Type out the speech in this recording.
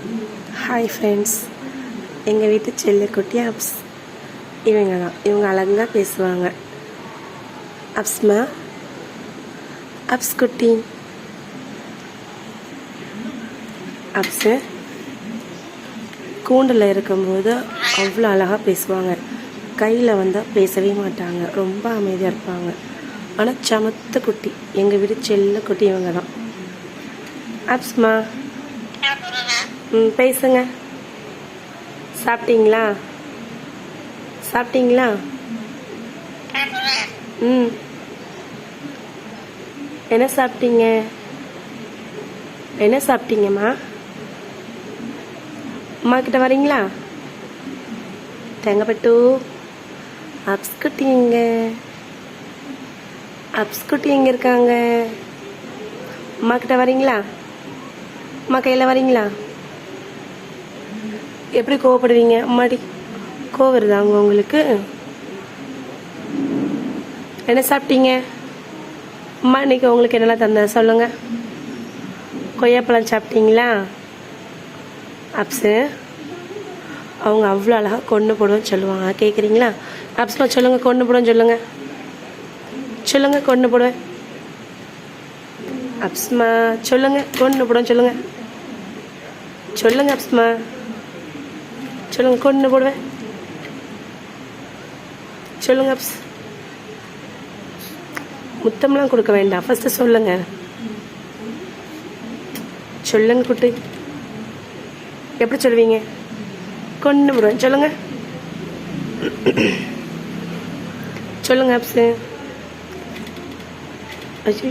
Hi friends, எங்கள் வீட்டு செல்லக்குட்டி அப்ஸ். இவங்க தான், இவங்க அழகாக பேசுவாங்க. அப்ஸ்மா, அப்ஸ் குட்டி. அப்ஸு கூண்டில் இருக்கும்போது அவ்வளோ அழகாக பேசுவாங்க. கையில் வந்தால் பேசவே மாட்டாங்க, ரொம்ப அமைதியாக இருப்பாங்க. ஆனால் சமத்த குட்டி, எங்கள் வீட்டு செல்லக்குட்டி இவங்க தான். அப்ஸ்மா, பேசுங்க. சாப்பிட்டீங்களா? சாப்பிட்டீங்களா? என்ன சாப்பிட்டீங்க? என்ன சாப்பிட்டீங்கம்மா? அம்மா கிட்ட வரீங்களா? தேங்கப்பட்டு. அப்ஸ் குட்டி எங்க? அப்ஸ் குட்டி எங்க இருக்காங்க? அம்மா கிட்ட வரீங்களா? அம்மா கையில் வரீங்களா? எப்படி கோவப்படுவீங்க? அம்மாடி, கோவம் வருதாங்க உங்களுக்கு? என்ன சாப்பிட்டீங்க? அம்மா இன்னைக்கு உங்களுக்கு என்னெல்லாம் தந்தேன் சொல்லுங்க. கொய்யாப்பழம் சாப்பிட்டீங்களா? அப்ஸு அவங்க அவ்வளோ அழகாக கொண்டு போடுவேன்னு சொல்லுவாங்க, கேட்குறீங்களா? அப்ஸ்மா சொல்லுங்கள், கொண்டு போடுவேன்னு சொல்லுங்கள். சொல்லுங்கள், கொண்டு போடுவேன். அப்ஸ்மா சொல்லுங்கள், கொண்டு போடுவேன்னு சொல்லுங்கள். சொல்லுங்கள் அப்ஸ்மா, சொல்லுங்கள், கொண்டு போடுவேன். சொல்லுங்க அப்ஸ். முத்தம்லாம் கொடுக்க வேண்டாம், ஃபஸ்ட்டு சொல்லுங்க. சொல்லுங்க குட்டி. எப்படி சொல்லுவீங்க? கொண்டு போடுவேன் சொல்லுங்க. சொல்லுங்க அப்ஸு.